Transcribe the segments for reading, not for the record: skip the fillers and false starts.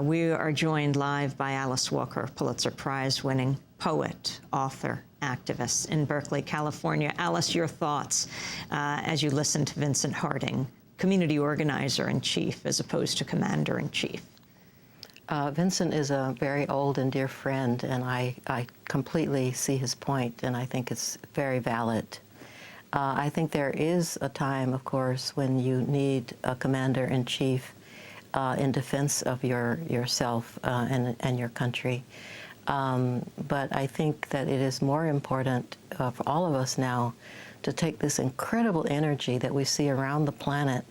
We are joined live by Alice Walker, Pulitzer Prize-winning poet, author, activist in Berkeley, California. Alice, your thoughts as you listen to Vincent Harding, community organizer-in-chief as opposed to commander-in-chief. Vincent is a very old and dear friend, and I completely see his point, and I think it's very valid. I think there is a time, of course, when you need a commander-in-chief in defense of yourself and your country. But I think that it is more important for all of us now to take this incredible energy that we see around the planet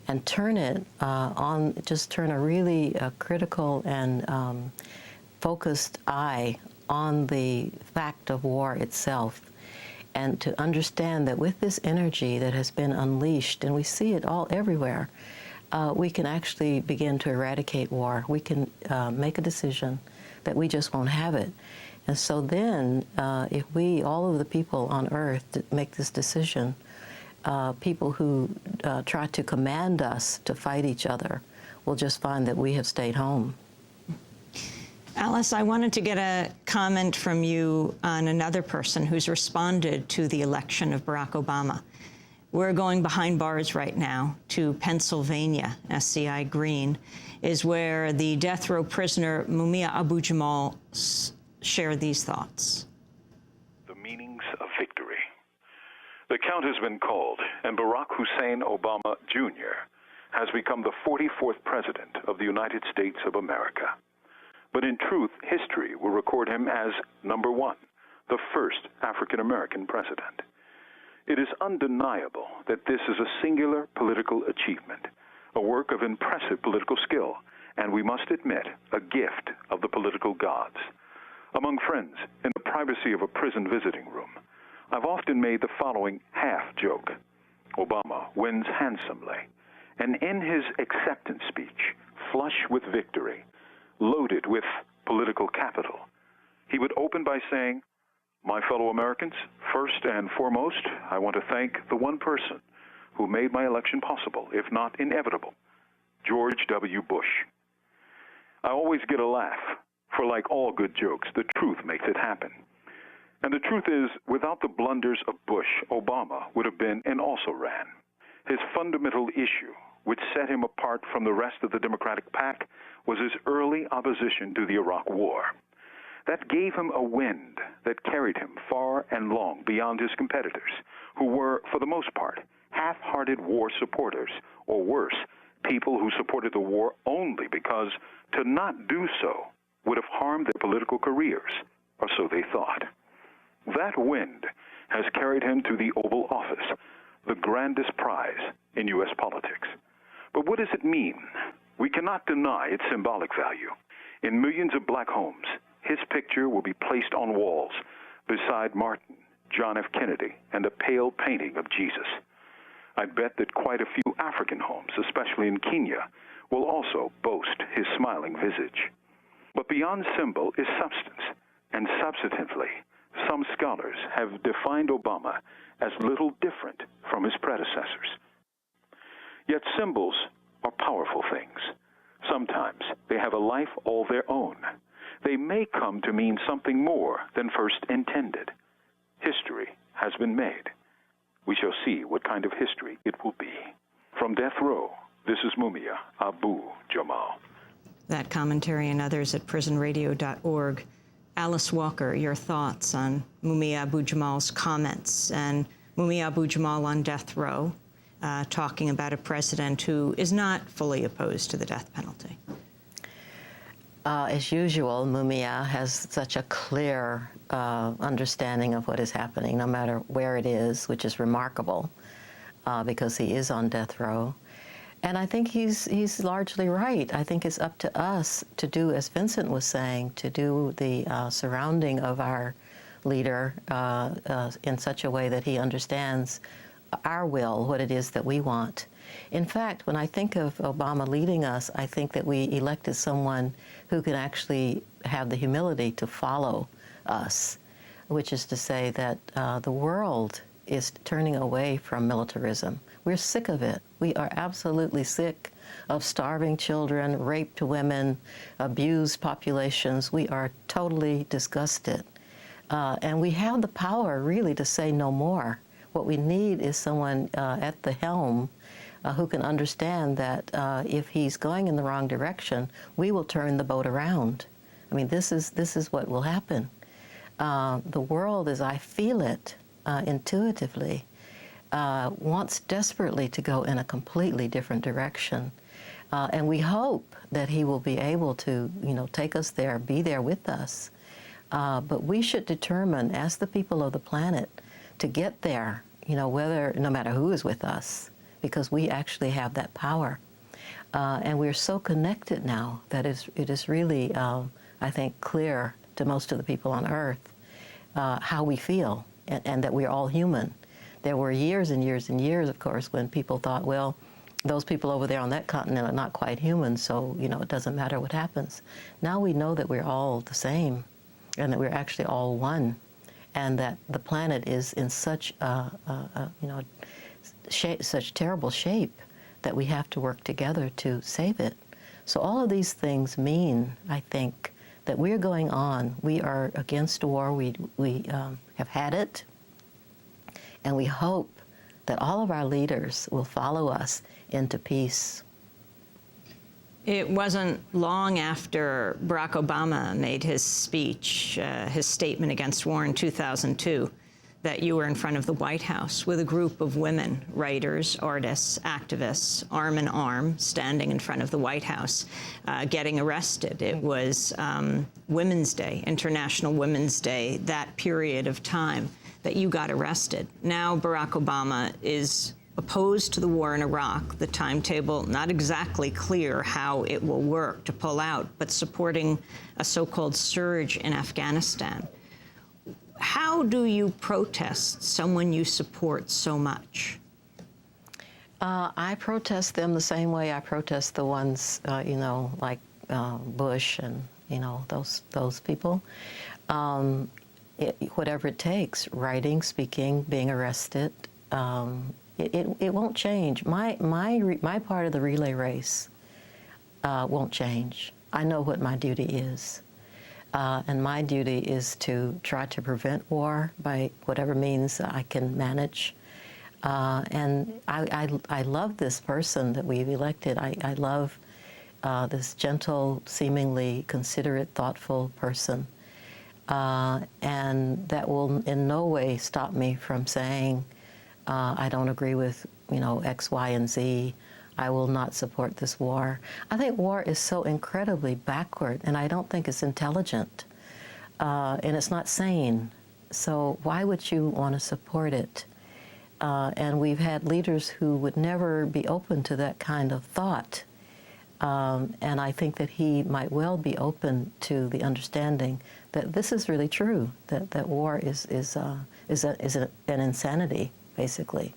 and turn it turn a really critical and focused eye on the fact of war itself, and to understand that with this energy that has been unleashed, and we see it all everywhere, we can actually begin to eradicate war. We can make a decision that we just won't have it. And so then, if we, all of the people on Earth, make this decision, people who try to command us to fight each other will just find that we have stayed home. Alice, I wanted to get a comment from you on another person who's responded to the election of Barack Obama. We're going behind bars right now to Pennsylvania. SCI Green is where the death row prisoner Mumia Abu-Jamal shared these thoughts. The meanings of victory. The count has been called, and Barack Hussein Obama Jr. has become the 44th president of the United States of America. But in truth, history will record him as number one, the first African-American president. It is undeniable that this is a singular political achievement, a work of impressive political skill, and we must admit, a gift of the political gods. Among friends, in the privacy of a prison visiting room, I've often made the following half-joke. Obama wins handsomely, and in his acceptance speech, flush with victory, loaded with political capital, he would open by saying, "My fellow Americans, first and foremost, I want to thank the one person who made my election possible, if not inevitable, George W. Bush." I always get a laugh, for like all good jokes, the truth makes it happen. And the truth is, without the blunders of Bush, Obama would have been and also ran. His fundamental issue, which set him apart from the rest of the Democratic pack, was his early opposition to the Iraq War. That gave him a wind that carried him far and long beyond his competitors, who were, for the most part, half-hearted war supporters, or worse, people who supported the war only because to not do so would have harmed their political careers, or so they thought. That wind has carried him to the Oval Office, the grandest prize in U.S. politics. But what does it mean? We cannot deny its symbolic value. In millions of black homes, his picture will be placed on walls beside Martin, John F. Kennedy, and a pale painting of Jesus. I bet that quite a few African homes, especially in Kenya, will also boast his smiling visage. But beyond symbol is substance, and substantively, some scholars have defined Obama as little different from his predecessors. Yet symbols are powerful things. Sometimes they have a life all their own. They may come to mean something more than first intended. History has been made. We shall see what kind of history it will be. From death row, this is Mumia Abu-Jamal. That commentary and others at prisonradio.org. Alice Walker, your thoughts on Mumia Abu-Jamal's comments, and Mumia Abu-Jamal on death row, talking about a president who is not fully opposed to the death penalty. As usual, Mumia has such a clear understanding of what is happening, no matter where it is, which is remarkable because he is on death row. And I think he's largely right. I think it's up to us to do, as Vincent was saying, to do the surrounding of our leader in such a way that he understands our will, what it is that we want. In fact, when I think of Obama leading us, I think that we elected someone who can actually have the humility to follow us, which is to say that the world is turning away from militarism. We're sick of it. We are absolutely sick of starving children, raped women, abused populations. We are totally disgusted. And we have the power, really, to say no more. What we need is someone at the helm who can understand that if he's going in the wrong direction, we will turn the boat around. I mean, this is what will happen. The world, as I feel it intuitively, wants desperately to go in a completely different direction. And we hope that he will be able to, take us there, be there with us. But we should determine, as the people of the planet, to get there, no matter who is with us, because we actually have that power. And we're so connected now that it is really, I think, clear to most of the people on Earth how we feel and that we're all human. There were years and years and years, of course, when people thought, well, those people over there on that continent are not quite human, so, it doesn't matter what happens. Now we know that we're all the same and that we're actually all one, and that the planet is in such such terrible shape that we have to work together to save it. So all of these things mean, I think, that we're going on. We are against war. We have had it, and we hope that all of our leaders will follow us into peace. It wasn't long after Barack Obama made his speech, his statement against war in 2002, that you were in front of the White House with a group of women, writers, artists, activists, arm in arm, standing in front of the White House, getting arrested. It was Women's Day, International Women's Day, that period of time that you got arrested. Now Barack Obama is opposed to the war in Iraq, the timetable not exactly clear how it will work to pull out, but supporting a so-called surge in Afghanistan. How do you protest someone you support so much? I protest them the same way I protest the ones, like Bush and, those people. Whatever it takes, writing, speaking, being arrested, it won't change. My part of the relay race won't change. I know what my duty is. And my duty is to try to prevent war by whatever means I can manage. And I love this person that we've elected. I love this gentle, seemingly considerate, thoughtful person. And that will in no way stop me from saying, I don't agree with, X, Y, and Z. I will not support this war. I think war is so incredibly backward, and I don't think it's intelligent, and it's not sane. So why would you want to support it? And we've had leaders who would never be open to that kind of thought. And I think that he might well be open to the understanding that this is really true, that war is an insanity, basically.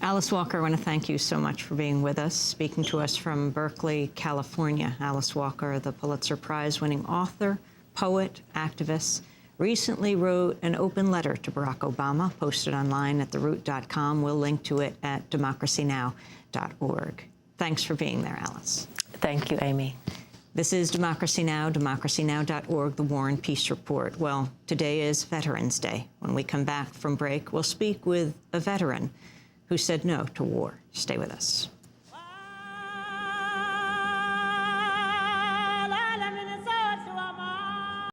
Alice Walker, I want to thank you so much for being with us, speaking to us from Berkeley, California. Alice Walker, the Pulitzer Prize-winning author, poet, activist, recently wrote an open letter to Barack Obama, posted online at theroot.com. We'll link to it at democracynow.org. Thanks for being there, Alice. Thank you, Amy. This is Democracy Now!, democracynow.org, the War and Peace Report. Well, today is Veterans Day. When we come back from break, we'll speak with a veteran who said no to war. Stay with us.